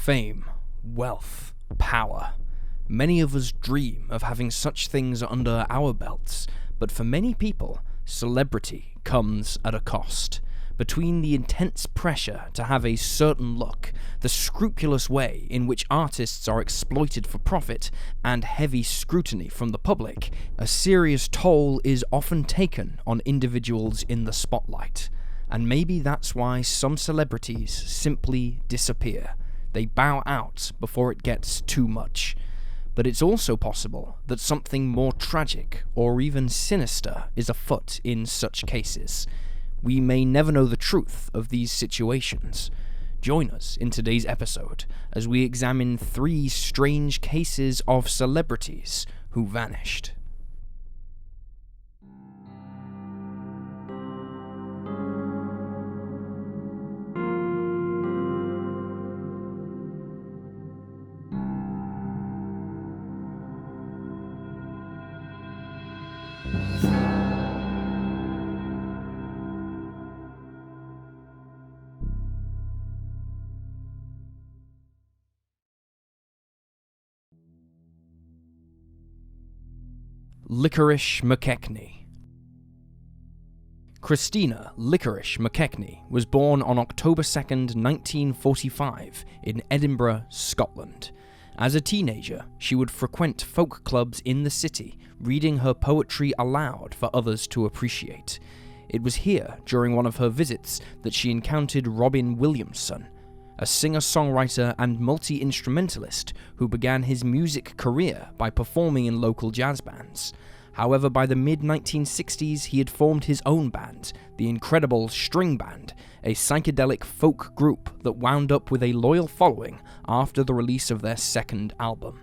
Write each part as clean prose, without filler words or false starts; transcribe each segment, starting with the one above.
Fame, wealth, power. Many of us dream of having such things under our belts, but for many people, celebrity comes at a cost. Between the intense pressure to have a certain look, the scrupulous way in which artists are exploited for profit, and heavy scrutiny from the public, a serious toll is often taken on individuals in the spotlight. And maybe that's why some celebrities simply disappear. They bow out before it gets too much. But it's also possible that something more tragic or even sinister is afoot in such cases. We may never know the truth of these situations. Join us in today's episode as we examine 3 strange cases of celebrities who vanished. Licorice McKechnie. Christina Licorice McKechnie was born on October 2nd, 1945 in Edinburgh, Scotland. As a teenager, she would frequent folk clubs in the city, reading her poetry aloud for others to appreciate. It was here, during one of her visits, that she encountered Robin Williamson, a singer-songwriter and multi-instrumentalist who began his music career by performing in local jazz bands. However, by the mid-1960s, he had formed his own band, the Incredible String Band, a psychedelic folk group that wound up with a loyal following after the release of their second album.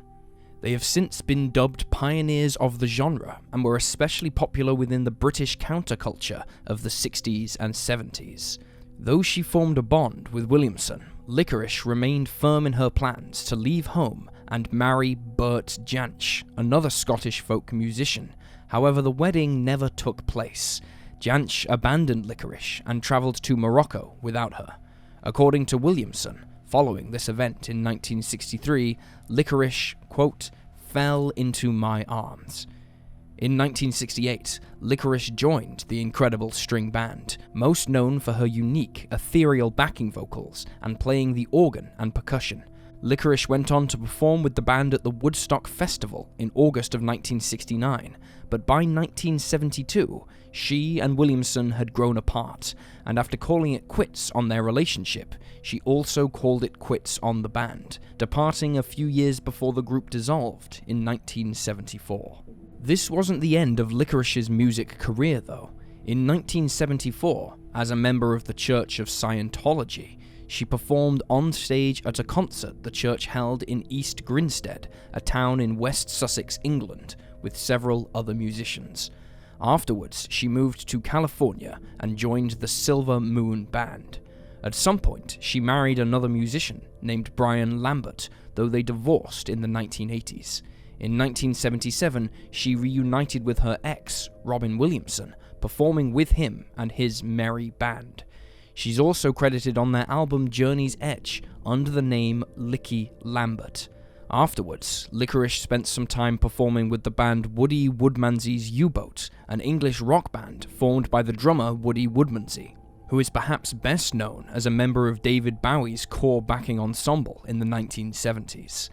They have since been dubbed pioneers of the genre and were especially popular within the British counterculture of the 60s and 70s. Though she formed a bond with Williamson, Licorice remained firm in her plans to leave home and marry Bert Jansch, another Scottish folk musician. However, the wedding never took place. Jansch abandoned Licorice and travelled to Morocco without her. According to Williamson, following this event in 1963, Licorice, quote, fell into my arms. In 1968, Licorice joined the Incredible String Band, most known for her unique, ethereal backing vocals and playing the organ and percussion. Licorice went on to perform with the band at the Woodstock Festival in August of 1969, but by 1972, she and Williamson had grown apart, and after calling it quits on their relationship, she also called it quits on the band, departing a few years before the group dissolved in 1974. This wasn't the end of Licorice's music career, though. In 1974, as a member of the Church of Scientology, she performed on stage at a concert the church held in East Grinstead, a town in West Sussex, England, with several other musicians. Afterwards, she moved to California and joined the Silver Moon Band. At some point, she married another musician named Brian Lambert, though they divorced in the 1980s. In 1977, she reunited with her ex, Robin Williamson, performing with him and his merry band. She's also credited on their album Journey's Edge under the name Licky Lambert. Afterwards, Licorice spent some time performing with the band Woody Woodmansey's U-Boat, an English rock band formed by the drummer Woody Woodmansey, who is perhaps best known as a member of David Bowie's core backing ensemble in the 1970s.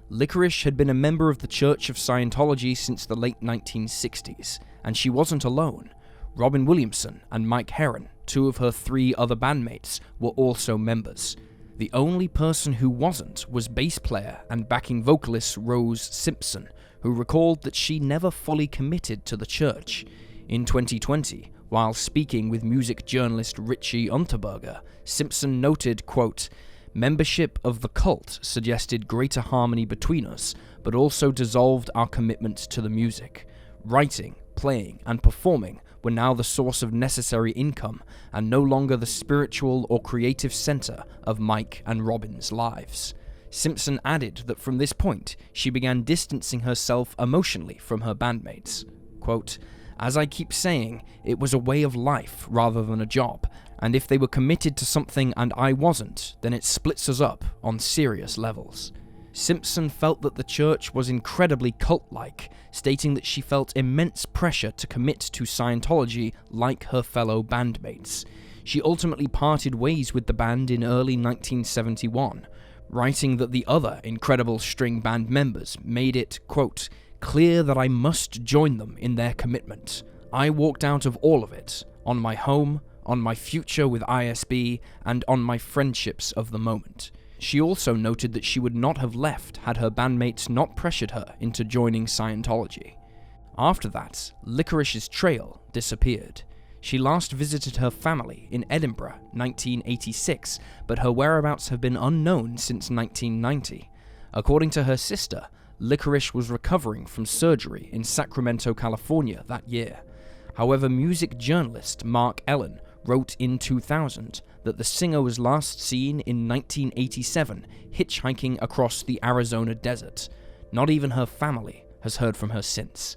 Licorice had been a member of the Church of Scientology since the late 1960s, and she wasn't alone. Robin Williamson and Mike Herron, 2 of her 3 other bandmates, were also members. The only person who wasn't was bass player and backing vocalist Rose Simpson, who recalled that she never fully committed to the church. In 2020, while speaking with music journalist Richie Unterberger, Simpson noted, quote, membership of the cult suggested greater harmony between us, but also dissolved our commitment to the music. Writing, playing, and performing were now the source of necessary income, and no longer the spiritual or creative center of Mike and Robin's lives. Simpson added that from this point, she began distancing herself emotionally from her bandmates. Quote, as I keep saying, it was a way of life rather than a job, And if they were committed to something and I wasn't, then it splits us up on serious levels. Simpson felt that the church was incredibly cult-like, stating that she felt immense pressure to commit to Scientology like her fellow bandmates. She ultimately parted ways with the band in early 1971, writing that the other incredible string band members made it, quote, clear that I must join them in their commitment. I walked out of all of it, on my home, on my future with ISB, and on my friendships of the moment. She also noted that she would not have left had her bandmates not pressured her into joining Scientology. After that, Licorice's trail disappeared. She last visited her family in Edinburgh, 1986, but her whereabouts have been unknown since 1990. According to her sister, Licorice was recovering from surgery in Sacramento, California that year. However, music journalist Mark Ellen wrote in 2000 that the singer was last seen in 1987 hitchhiking across the Arizona desert. Not even her family has heard from her since.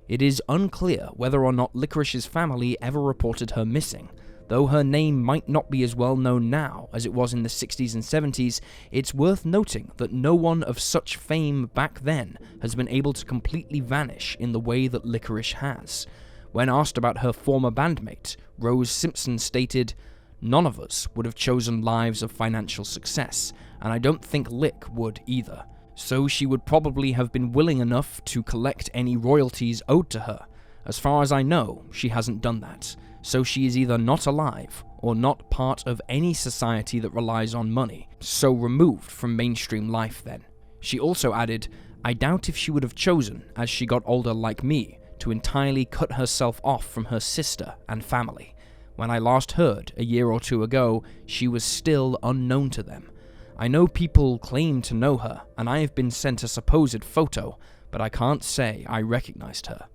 It is unclear whether or not Licorice's family ever reported her missing. Though her name might not be as well known now as it was in the 60s and 70s, it's worth noting that no one of such fame back then has been able to completely vanish in the way that Licorice has. When asked about her former bandmate, Rose Simpson stated, "None of us would have chosen lives of financial success, and I don't think Lick would either. So she would probably have been willing enough to collect any royalties owed to her. As far as I know, she hasn't done that. So she is either not alive or not part of any society that relies on money, so removed from mainstream life then." She also added, "I doubt if she would have chosen, as she got older like me, to entirely cut herself off from her sister and family. When I last heard, a year or two ago, she was still unknown to them. I know people claim to know her, and I have been sent a supposed photo, but I can't say I recognized her."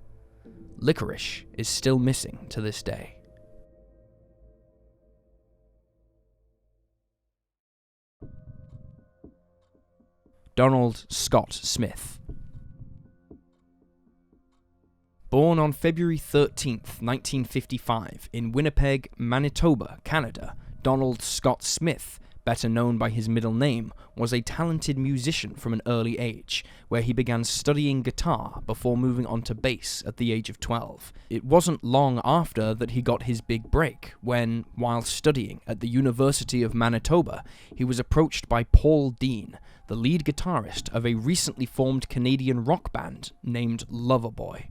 Licorice is still missing to this day. Donald Scott Smith. Born on February 13th, 1955, in Winnipeg, Manitoba, Canada, Donald Scott Smith, better known by his middle name, was a talented musician from an early age, where he began studying guitar before moving on to bass at the age of 12. It wasn't long after that he got his big break, when, while studying at the University of Manitoba, he was approached by Paul Dean, the lead guitarist of a recently formed Canadian rock band named Loverboy.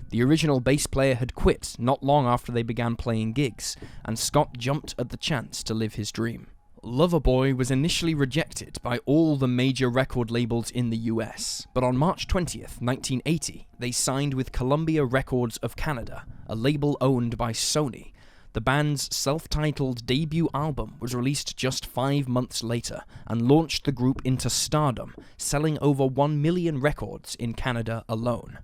The original bass player had quit not long after they began playing gigs, and Scott jumped at the chance to live his dream. Loverboy was initially rejected by all the major record labels in the US, but on March 20th, 1980, they signed with Columbia Records of Canada, a label owned by Sony. The band's self-titled debut album was released just 5 months later and launched the group into stardom, selling over 1 million records in Canada alone.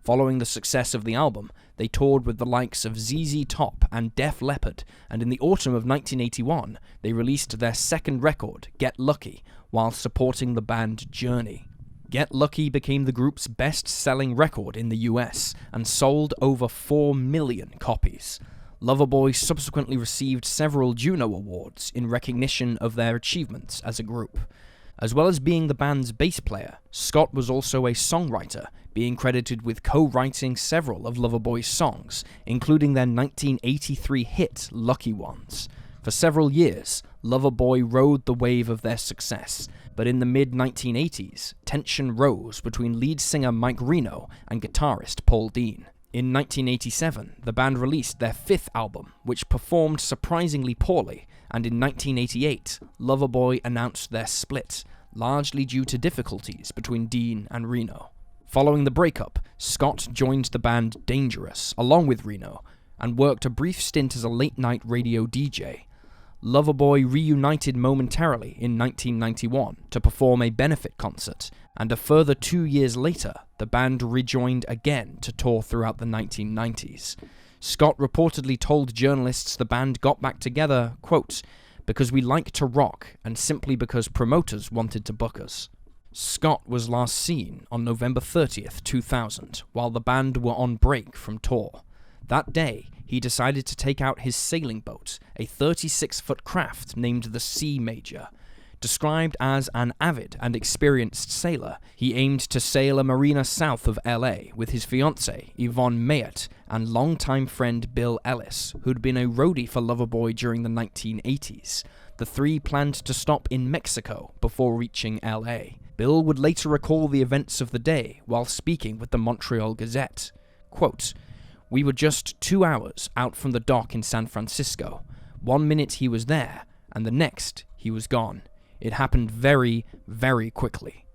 Following the success of the album, they toured with the likes of ZZ Top and Def Leppard, and in the autumn of 1981, they released their second record, Get Lucky, while supporting the band Journey. Get Lucky became the group's best-selling record in the US, and sold over 4 million copies. Loverboy subsequently received several Juno Awards in recognition of their achievements as a group. As well as being the band's bass player, Scott was also a songwriter, being credited with co-writing several of Loverboy's songs, including their 1983 hit Lucky Ones. For several years, Loverboy rode the wave of their success, but in the mid-1980s, tension rose between lead singer Mike Reno and guitarist Paul Dean. In 1987, the band released their fifth album, which performed surprisingly poorly, and in 1988, Loverboy announced their split, largely due to difficulties between Dean and Reno. Following the breakup, Scott joined the band Dangerous, along with Reno, and worked a brief stint as a late-night radio DJ. Loverboy reunited momentarily in 1991 to perform a benefit concert, and a further 2 years later, the band rejoined again to tour throughout the 1990s. Scott reportedly told journalists the band got back together, quote, "because we like to rock, and simply because promoters wanted to book us." Scott was last seen on November 30th, 2000, while the band were on break from tour. That day, he decided to take out his sailing boat, a 36-foot craft named the Sea Major. Described as an avid and experienced sailor, he aimed to sail a marina south of LA with his fiancée, Yvonne Mayett, and longtime friend Bill Ellis, who'd been a roadie for Loverboy during the 1980s. The three planned to stop in Mexico before reaching LA. Bill would later recall the events of the day while speaking with the Montreal Gazette. Quote, "We were just 2 hours out from the dock in San Francisco. 1 minute he was there, and the next he was gone. It happened very, very quickly."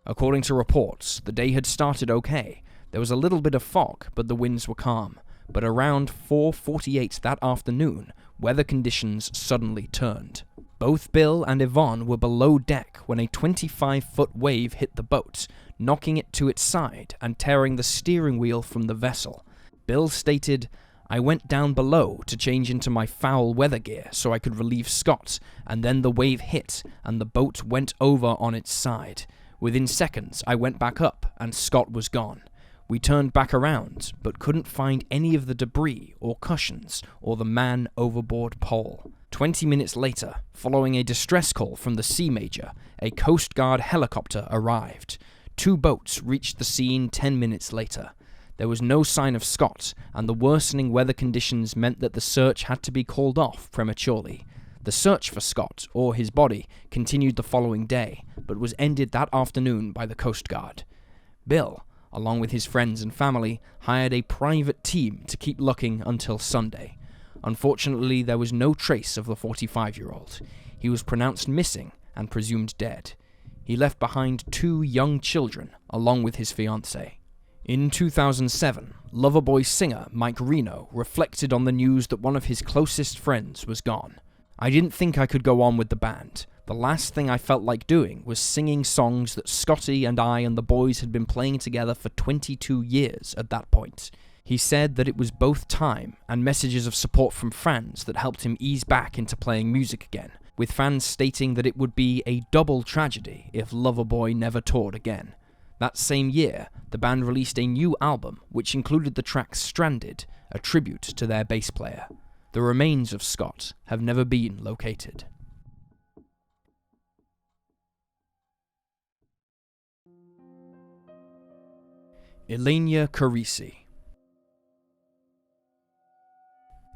According to reports, the day had started okay. There was a little bit of fog, but the winds were calm. But around 4:48 that afternoon, weather conditions suddenly turned. Both Bill and Yvonne were below deck when a 25-foot wave hit the boat, knocking it to its side and tearing the steering wheel from the vessel. Bill stated, "I went down below to change into my foul weather gear so I could relieve Scott, and then the wave hit and the boat went over on its side. Within seconds, I went back up and Scott was gone. We turned back around, but couldn't find any of the debris or cushions or the man overboard pole." 20 minutes later, following a distress call from the Sea Major, a Coast Guard helicopter arrived. 2 boats reached the scene 10 minutes later. There was no sign of Scott, and the worsening weather conditions meant that the search had to be called off prematurely. The search for Scott, or his body, continued the following day, but was ended that afternoon by the Coast Guard. Bill, along with his friends and family, hired a private team to keep looking until Sunday. Unfortunately, there was no trace of the 45-year-old. He was pronounced missing and presumed dead. He left behind 2 young children, along with his fiancée. In 2007, Loverboy singer Mike Reno reflected on the news that one of his closest friends was gone. "I didn't think I could go on with the band. The last thing I felt like doing was singing songs that Scotty and I and the boys had been playing together for 22 years at that point." He said that it was both time and messages of support from fans that helped him ease back into playing music again, with fans stating that it would be a double tragedy if Loverboy never toured again. That same year, the band released a new album which included the track Stranded, a tribute to their bass player. The remains of Scott have never been located. Ylenia Carrisi.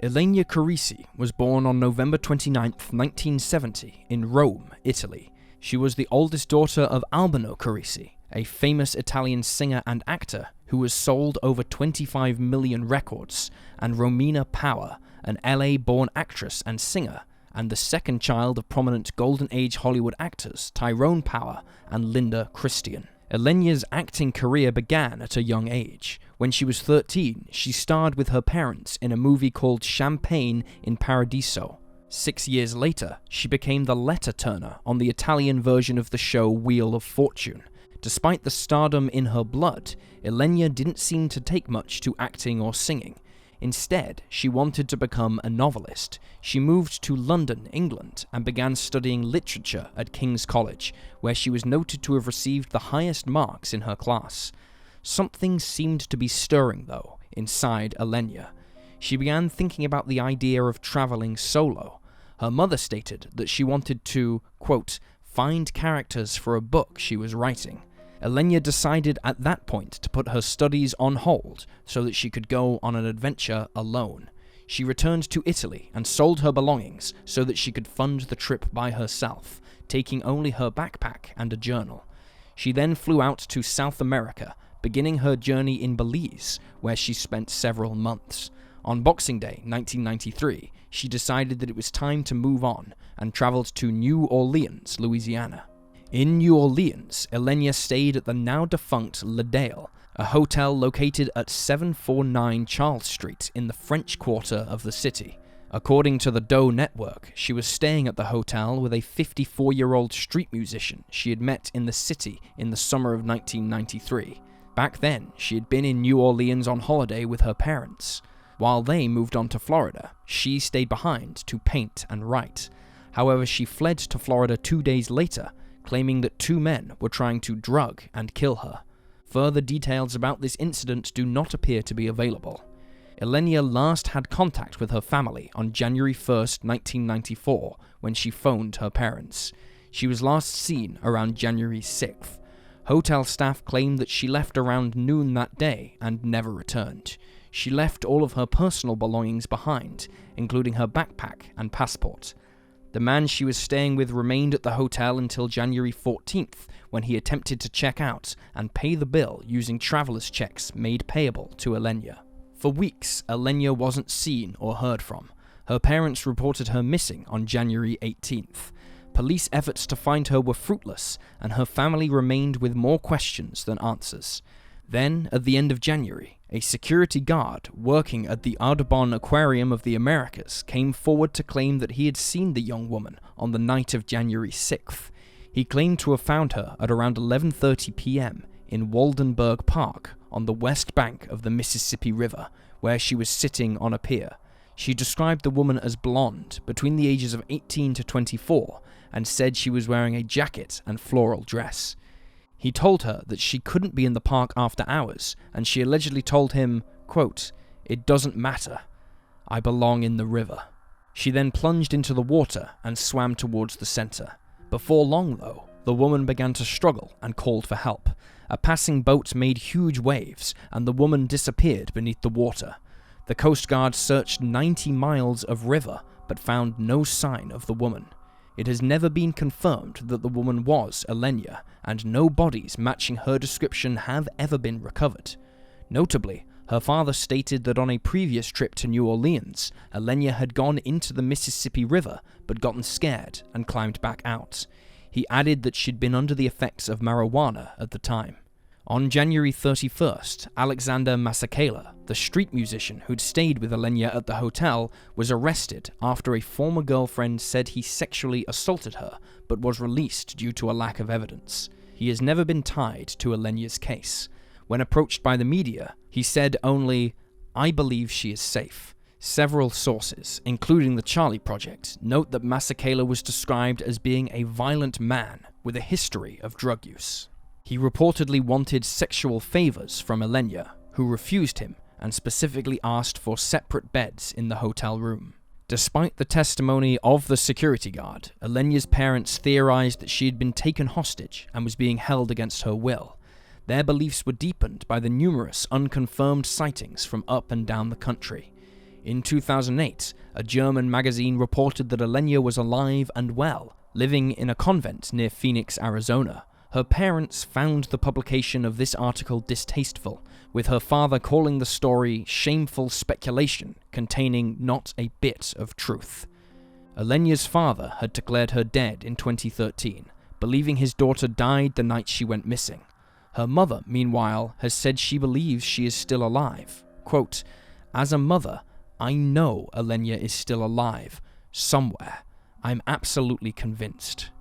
Ylenia Carrisi was born on November 29, 1970, in Rome, Italy. She was the oldest daughter of Albano Carrisi, a famous Italian singer and actor who has sold over 25 million records, and Romina Power, an LA-born actress and singer, and the second child of prominent Golden Age Hollywood actors Tyrone Power and Linda Christian. Ylenia's acting career began at a young age. When she was 13, she starred with her parents in a movie called Champagne in Paradiso. 6 years later, she became the letter turner on the Italian version of the show Wheel of Fortune. Despite the stardom in her blood, Ylenia didn't seem to take much to acting or singing. Instead, she wanted to become a novelist. She moved to London, England, and began studying literature at King's College, where she was noted to have received the highest marks in her class. Something seemed to be stirring, though, inside Ylenia. She began thinking about the idea of traveling solo. Her mother stated that she wanted to, quote, find characters for a book she was writing. Ylenia decided at that point to put her studies on hold so that she could go on an adventure alone. She returned to Italy and sold her belongings so that she could fund the trip by herself, taking only her backpack and a journal. She then flew out to South America, beginning her journey in Belize, where she spent several months. On Boxing Day 1993, she decided that it was time to move on and traveled to New Orleans, Louisiana. In New Orleans, Ylenia stayed at the now-defunct Le Dale, a hotel located at 749 Charles Street in the French Quarter of the city. According to the Doe Network, she was staying at the hotel with a 54-year-old street musician she had met in the city in the summer of 1993. Back then, she had been in New Orleans on holiday with her parents. While they moved on to Florida, she stayed behind to paint and write. However, she fled to Florida 2 days later, claiming that 2 men were trying to drug and kill her. Further details about this incident do not appear to be available. Ylenia last had contact with her family on January 1st, 1994, when she phoned her parents. She was last seen around January 6th. Hotel staff claimed that she left around noon that day and never returned. She left all of her personal belongings behind, including her backpack and passport. The man she was staying with remained at the hotel until January 14th, when he attempted to check out and pay the bill using traveler's checks made payable to Ylenia. For weeks, Ylenia wasn't seen or heard from. Her parents reported her missing on January 18th. Police efforts to find her were fruitless, and her family remained with more questions than answers. Then, at the end of January, a security guard working at the Audubon Aquarium of the Americas came forward to claim that he had seen the young woman on the night of January 6th. He claimed to have found her at around 11:30 p.m. in Waldenburg Park on the west bank of the Mississippi River, where she was sitting on a pier. She described the woman as blonde, between the ages of 18 to 24, and said she was wearing a jacket and floral dress. He told her that she couldn't be in the park after hours, and she allegedly told him, quote, "It doesn't matter. I belong in the river." She then plunged into the water and swam towards the center. Before long, though, the woman began to struggle and called for help. A passing boat made huge waves, and the woman disappeared beneath the water. The Coast Guard searched 90 miles of river, but found no sign of the woman. It has never been confirmed that the woman was Ylenia, and no bodies matching her description have ever been recovered. Notably, her father stated that on a previous trip to New Orleans, Ylenia had gone into the Mississippi River but gotten scared and climbed back out. He added that she'd been under the effects of marijuana at the time. On January 31st, Alexander Masekela, the street musician who'd stayed with Ylenia at the hotel, was arrested after a former girlfriend said he sexually assaulted her, but was released due to a lack of evidence. He has never been tied to Ylenia's case. When approached by the media, he said only, "I believe she is safe." Several sources, including the Charlie Project, note that Masekela was described as being a violent man with a history of drug use. He reportedly wanted sexual favors from Ylenia, who refused him and specifically asked for separate beds in the hotel room. Despite the testimony of the security guard, Ylenia's parents theorized that she had been taken hostage and was being held against her will. Their beliefs were deepened by the numerous unconfirmed sightings from up and down the country. In 2008, a German magazine reported that Ylenia was alive and well, living in a convent near Phoenix, Arizona. Her parents found the publication of this article distasteful, with her father calling the story shameful speculation containing not a bit of truth. Ylenia's father had declared her dead in 2013, believing his daughter died the night she went missing. Her mother, meanwhile, has said she believes she is still alive. Quote, "As a mother, I know Ylenia is still alive, somewhere. I'm absolutely convinced."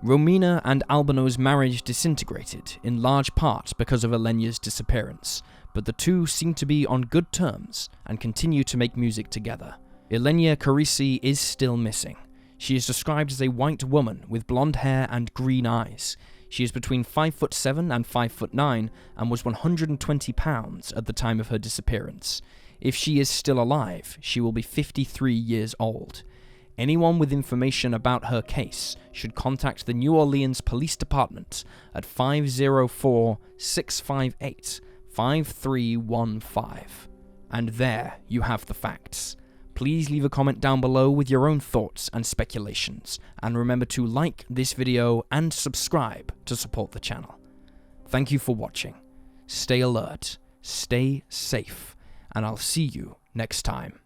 Romina and Albano's marriage disintegrated, in large part because of Ylenia's disappearance, but the two seem to be on good terms and continue to make music together. Ylenia Carrisi is still missing. She is described as a white woman with blonde hair and green eyes. She is between 5'7" and 5'9" and was 120 pounds at the time of her disappearance. If she is still alive, she will be 53 years old. Anyone with information about her case should contact the New Orleans Police Department at 504-658-5315. And there you have the facts. Please leave a comment down below with your own thoughts and speculations, and remember to like this video and subscribe to support the channel. Thank you for watching. Stay alert, stay safe, and I'll see you next time.